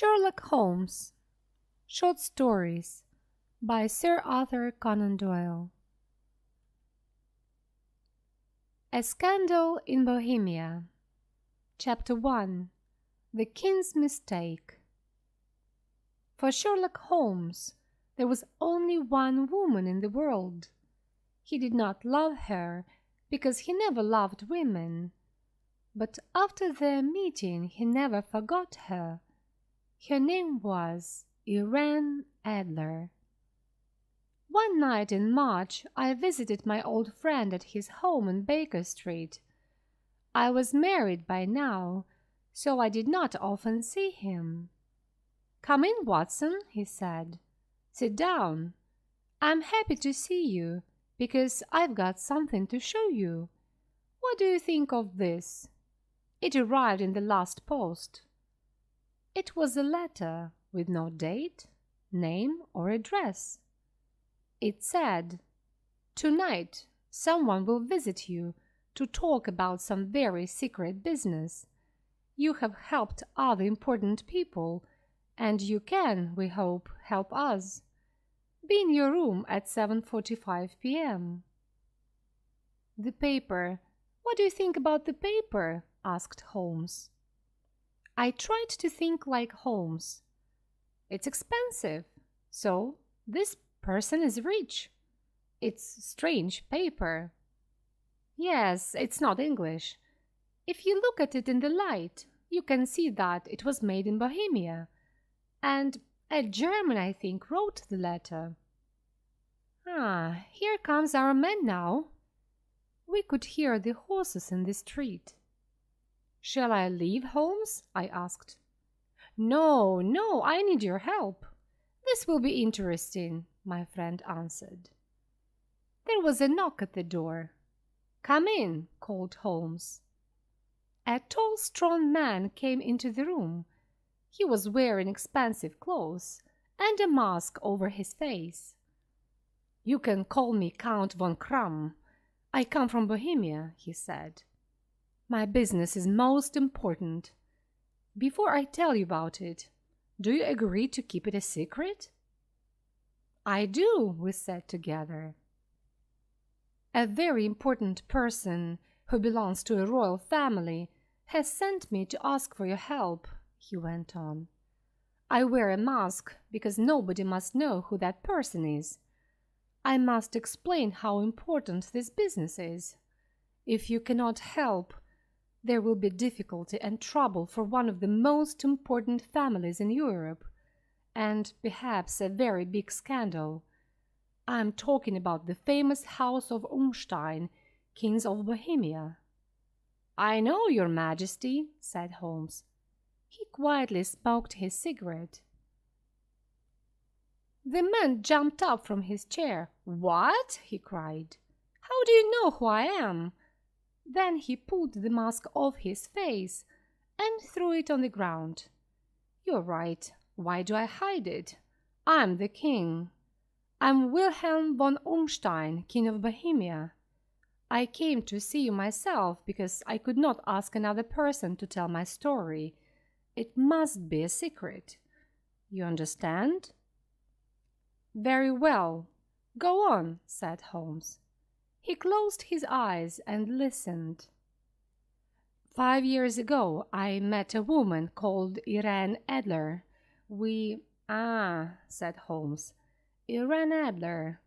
Sherlock Holmes. Short Stories by Sir Arthur Conan Doyle. A Scandal in Bohemia. Chapter 1. The King's Mistake. For Sherlock Holmes, there was only one woman in the world. He did not love her because he never loved women. But after their meeting, he never forgot her. Her name was Irene Adler. One night in March, I visited my old friend at his home in Baker Street. I was married by now, so I did not often see him. "Come in, Watson," he said. "Sit down. I'm happy to see you, because I've got something to show you. What do you think of this? It arrived in the last post." It was a letter with no date, name, or address. It said, "Tonight, someone will visit you to talk about some very secret business. You have helped other important people, and you can, we hope, help us. Be in your room at 7:45 p.m. "The paper. What do you think about the paper?" asked Holmes. I tried to think like Holmes. "It's expensive, so this person is rich. It's strange paper." "Yes, it's not English. If you look at it in the light, you can see that it was made in Bohemia, and a German, I think, wrote the letter." "Ah, here comes our man now." We could hear the horses in the street. "Shall I leave, Holmes?" I asked. No, I need your help. This will be interesting," my friend answered. There was a knock at the door. "Come in," called Holmes. A tall, strong man came into the room. He was wearing expensive clothes and a mask over his face. "You can call me Count von Kramm. I come from Bohemia," he said. "My business is most important. Before I tell you about it, do you agree to keep it a secret?" "I do," we said together. "A very important person who belongs to a royal family has sent me to ask for your help," he went on. "I wear a mask because nobody must know who that person is. I must explain how important this business is. If you cannot help, there will be difficulty and trouble for one of the most important families in Europe, and perhaps a very big scandal. I am talking about the famous House of Umstein, Kings of Bohemia." "I know, Your Majesty," said Holmes. He quietly smoked his cigarette. The man jumped up from his chair. "What?" he cried. "How do you know who I am?" Then he pulled the mask off his face and threw it on the ground. "You're right. Why do I hide it? I'm the king. I'm Wilhelm von Umstein, King of Bohemia. I came to see you myself because I could not ask another person to tell my story. It must be a secret. You understand?" "Very well. Go on," said Holmes. He closed his eyes and listened. "5 years ago, I met a woman called Irene Adler. Ah," said Holmes. "Irene Adler.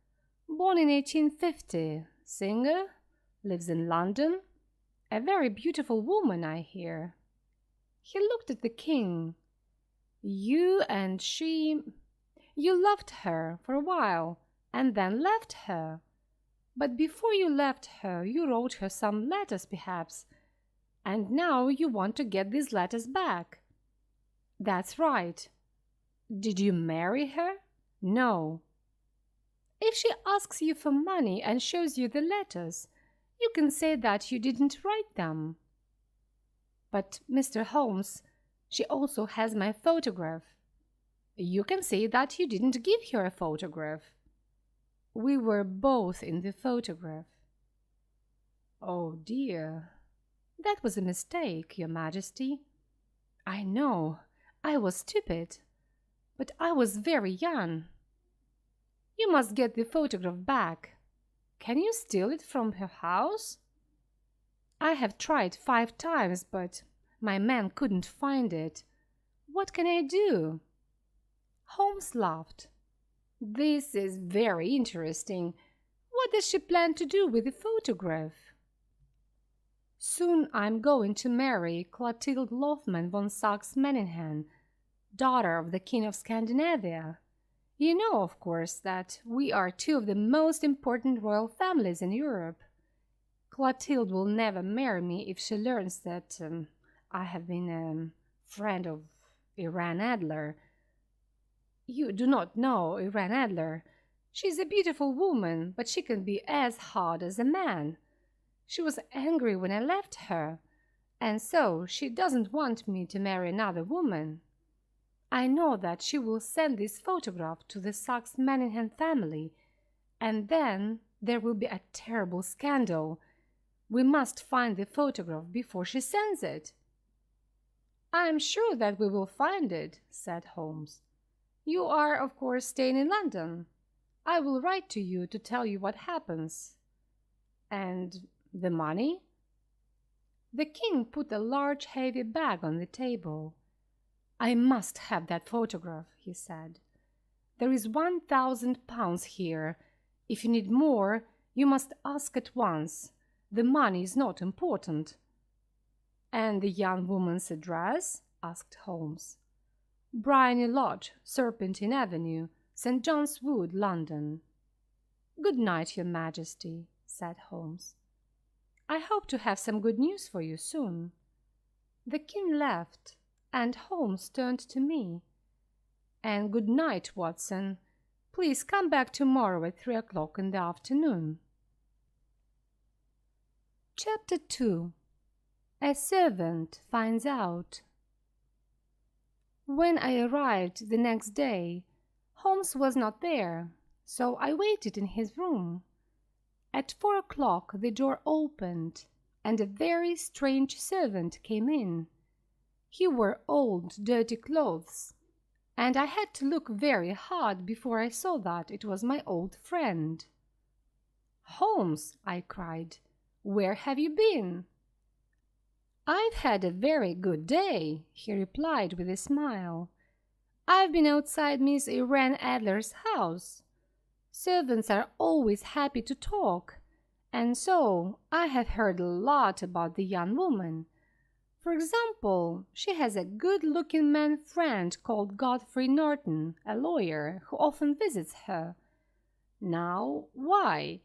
Born in 1850. Singer. Lives in London. A very beautiful woman, I hear." He looked at the king. "You and she... You loved her for a while and then left her. But before you left her, you wrote her some letters, perhaps, and now you want to get these letters back." "That's right." "Did you marry her?" "No." "If she asks you for money and shows you the letters, you can say that you didn't write them." "But, Mr. Holmes, she also has my photograph." "You can say that you didn't give her a photograph." "We were both in the photograph." "Oh dear. That was a mistake, Your Majesty." "I know. I was stupid, but I was very young. You must get the photograph back. Can you steal it from her house? I have tried 5 times, but my man couldn't find it. What can I do?" Holmes laughed. "This is very interesting. What does she plan to do with the photograph?" "Soon I'm going to marry Clotilde Lothman von Saxe-Meiningen, daughter of the King of Scandinavia. You know, of course, that we are 2 of the most important royal families in Europe. Clotilde will never marry me if she learns that I have been a friend of Irene Adler. You do not know Irene Adler. She is a beautiful woman, but she can be as hard as a man. She was angry when I left her, and so she doesn't want me to marry another woman. I know that she will send this photograph to the Saxe-Meiningen family, and then there will be a terrible scandal. We must find the photograph before she sends it." "I am sure that we will find it," said Holmes. "You are, of course, staying in London. I will write to you to tell you what happens." "And the money?" The king put a large heavy bag on the table. "I must have that photograph," he said. "There is £1,000 here. If you need more, you must ask at once. The money is not important." "And the young woman's address?" asked Holmes. "Briony Lodge, Serpentine Avenue, St. John's Wood, London." "Good night, Your Majesty," said Holmes. "I hope to have some good news for you soon." The king left, and Holmes turned to me. "And good night, Watson. Please come back tomorrow at 3 o'clock in the afternoon." Chapter 2. A Servant Finds Out. When I arrived the next day, Holmes was not there, so I waited in his room. At 4 o'clock the door opened, and a very strange servant came in. He wore old, dirty clothes, and I had to look very hard before I saw that it was my old friend. "Holmes," I cried, "where have you been?" "I've had a very good day," he replied with a smile. "I've been outside Miss Irene Adler's house. Servants are always happy to talk, and so I have heard a lot about the young woman. For example, she has a good-looking man friend called Godfrey Norton, a lawyer, who often visits her. Now, why?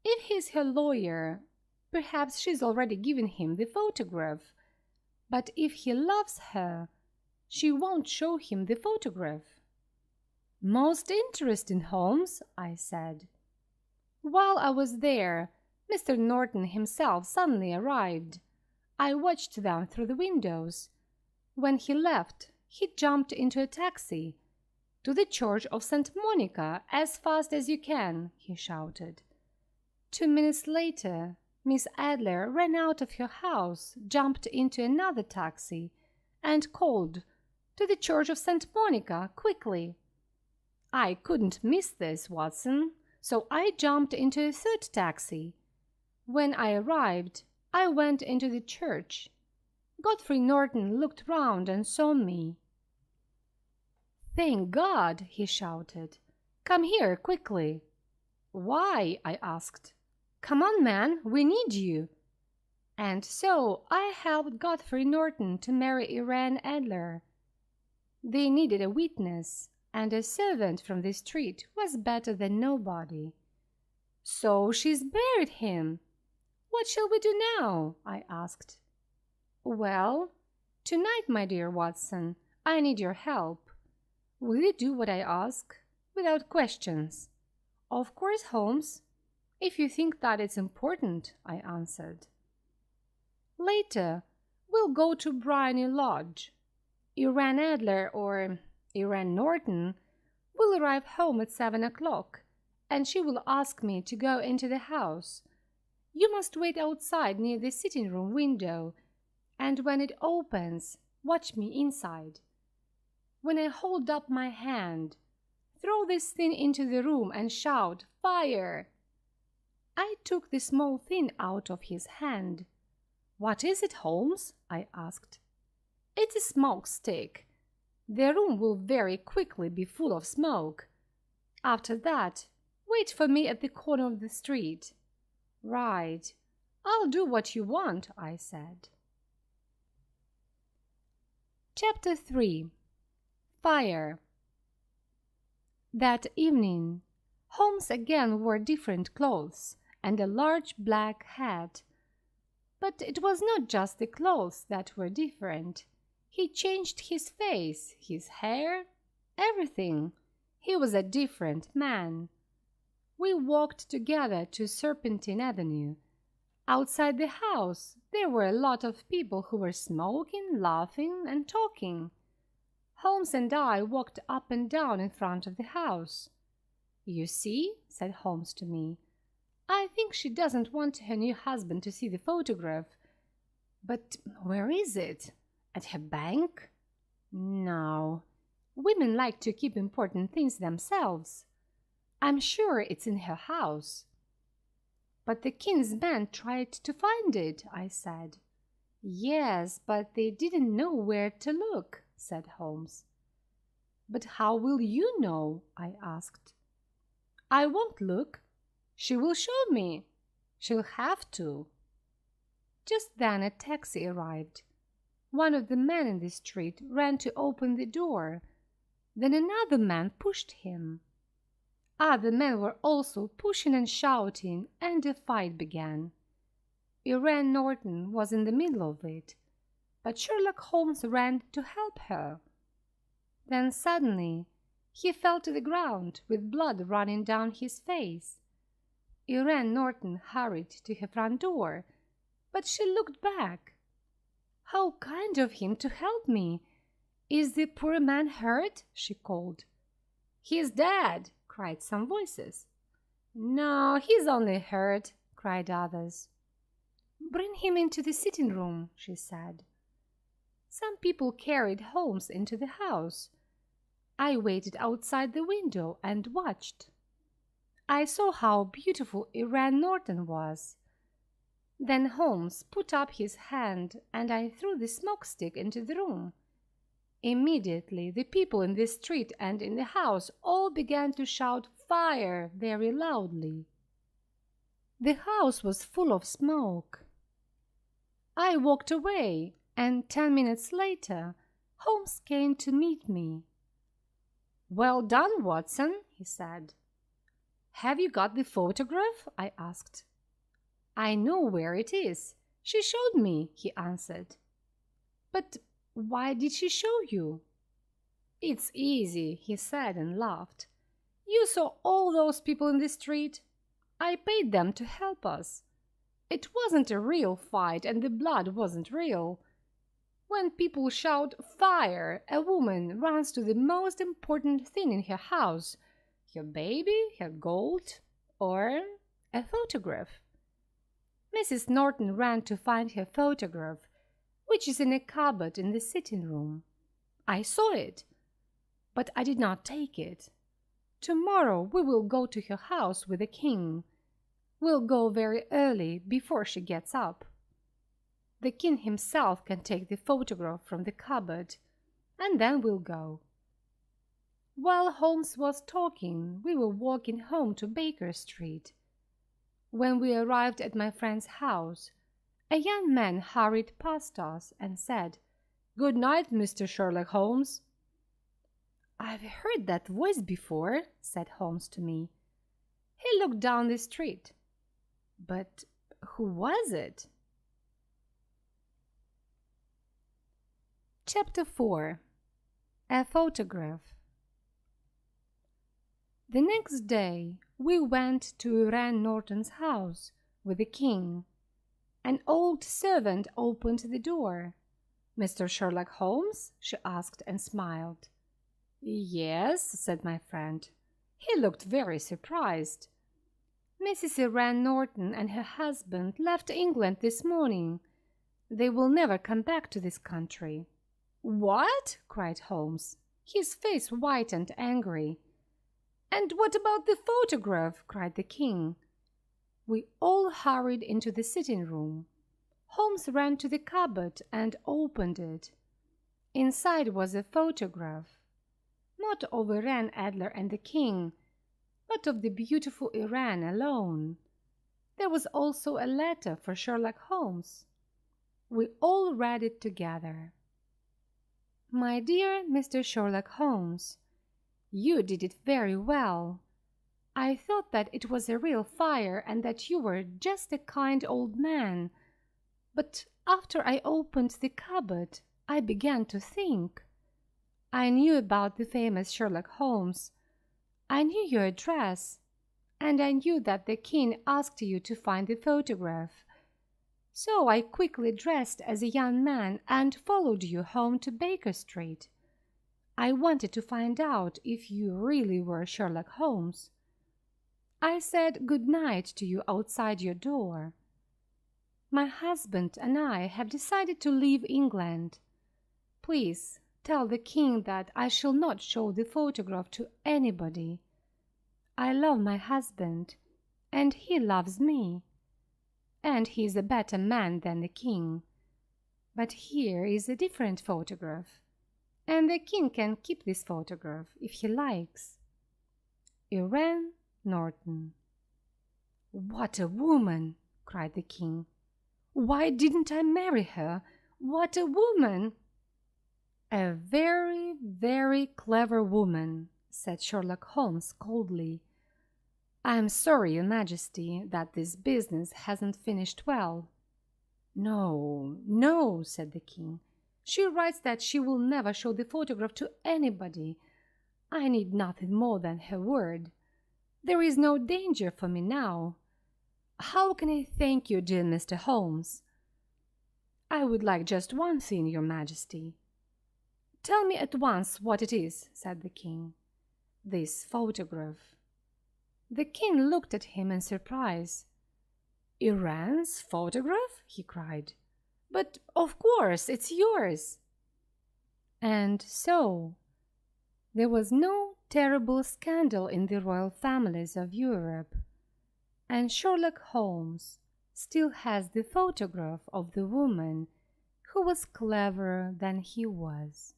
If he's her lawyer, perhaps she's already given him the photograph. But if he loves her, she won't show him the photograph." "Most interesting, Holmes," I said. "While I was there, Mr. Norton himself suddenly arrived. I watched them through the windows. When he left, he jumped into a taxi. 'To the Church of St. Monica, as fast as you can,' he shouted. 2 minutes later, Miss Adler ran out of her house, jumped into another taxi, and called, 'To the Church of St. Monica, quickly!' I couldn't miss this, Watson, so I jumped into a 3rd taxi. When I arrived, I went into the church. Godfrey Norton looked round and saw me. 'Thank God!' he shouted. 'Come here, quickly!' 'Why?' I asked. 'Come on, man, we need you!' And so I helped Godfrey Norton to marry Irene Adler. They needed a witness, and a servant from the street was better than nobody. So she's buried him. What shall we do now?' I asked. 'Well, tonight, my dear Watson, I need your help. Will you do what I ask, without questions?' 'Of course, Holmes, if you think that it's important,' I answered. 'Later, we'll go to Briony Lodge. Irene Adler, or Irene Norton, will arrive home at 7 o'clock, and she will ask me to go into the house. You must wait outside near the sitting-room window, and when it opens, watch me inside. when I hold up my hand, throw this thing into the room and shout, 'Fire!' I took the small thing out of his hand. 'What is it, Holmes?' I asked. 'It's a smoke stick. The room will very quickly be full of smoke. After that, wait for me at the corner of the street.' 'Right. I'll do what you want,' I said. Chapter 3. Fire. That evening, Holmes again wore different clothes and a large black hat. But it was not just the clothes that were different. He changed his face, his hair, everything. He was a different man. We walked together to Serpentine Avenue. Outside the house, there were a lot of people who were smoking, laughing, and talking. Holmes and I walked up and down in front of the house. "You see," said Holmes to me, "I think she doesn't want her new husband to see the photograph. But where is it? At her bank? No. Women like to keep important things themselves. I'm sure it's in her house." "But the king's men tried to find it," I said. "Yes, but they didn't know where to look," said Holmes. "But how will you know?" I asked. "I won't look. She will show me. She'll have to." Just then a taxi arrived. One of the men in the street ran to open the door. Then another man pushed him. Other men were also pushing and shouting, and a fight began. Irene Norton was in the middle of it, but Sherlock Holmes ran to help her. Then suddenly he fell to the ground with blood running down his face. Irene Norton hurried to her front door, but she looked back. "How kind of him to help me! Is the poor man hurt?" she called. "He's dead!" cried some voices. "No, he's only hurt," cried others. "Bring him into the sitting room," she said. Some people carried Holmes into the house. I waited outside the window and watched. I saw how beautiful Irene Norton was. Then Holmes put up his hand and I threw the smoke stick into the room. Immediately, the people in the street and in the house all began to shout "Fire!" very loudly. The house was full of smoke. I walked away, and 10 minutes later, Holmes came to meet me. "Well done, Watson," he said. "Have you got the photograph?" I asked. "I know where it is. She showed me," he answered. "But why did she show you?" "It's easy," he said and laughed. "You saw all those people in the street. I paid them to help us. It wasn't a real fight and the blood wasn't real. When people shout 'Fire!' a woman runs to the most important thing in her house, her baby, her gold, or a photograph. Mrs. Norton ran to find her photograph, which is in a cupboard in the sitting room. I saw it, but I did not take it. Tomorrow we will go to her house with the king. We'll go very early, before she gets up. The king himself can take the photograph from the cupboard, and then we'll go." While Holmes was talking, we were walking home to Baker Street. When we arrived at my friend's house, a young man hurried past us and said, "Good night, Mr. Sherlock Holmes." "I've heard that voice before," said Holmes to me. He looked down the street. But who was it? Chapter 4. A Photograph. The next day we went to Irene Norton's house with the king. An old servant opened the door. "Mr. Sherlock Holmes?" she asked and smiled. "Yes," said my friend. He looked very surprised. "Mrs. Irene Norton and her husband left England this morning. They will never come back to this country." "What?" cried Holmes. his face white and angry. "And what about the photograph?" cried the king. We all hurried into the sitting room. Holmes ran to the cupboard and opened it. Inside was a photograph, not of Irene Adler and the king, but of the beautiful Irene alone. There was also a letter for Sherlock Holmes. We all read it together. "My dear Mr. Sherlock Holmes, you did it very well. I thought that it was a real fire and that you were just a kind old man. But after I opened the cupboard, I began to think. I knew about the famous Sherlock Holmes. I knew your address, and I knew that the king asked you to find the photograph. So I quickly dressed as a young man and followed you home to Baker Street. I wanted to find out if you really were Sherlock Holmes. I said good night to you outside your door. My husband and I have decided to leave England. Please tell the king that I shall not show the photograph to anybody. I love my husband, and he loves me. And he is a better man than the king. But here is a different photograph, and the king can keep this photograph if he likes. Irene Norton." "What a woman!" cried the king. "Why didn't I marry her? What a woman!" "A very, very clever woman," said Sherlock Holmes coldly. "I am sorry, Your Majesty, that this business hasn't finished well." "No, no," said the king. "She writes that she will never show the photograph to anybody. I need nothing more than her word. There is no danger for me now. How can I thank you, dear Mr. Holmes?" "I would like just one thing, Your Majesty." "Tell me at once what it is," said the king. "This photograph." The king looked at him in surprise. "Irene's photograph?" he cried. "But of course it's yours." And so there was no terrible scandal in the royal families of Europe, and Sherlock Holmes still has the photograph of the woman who was cleverer than he was.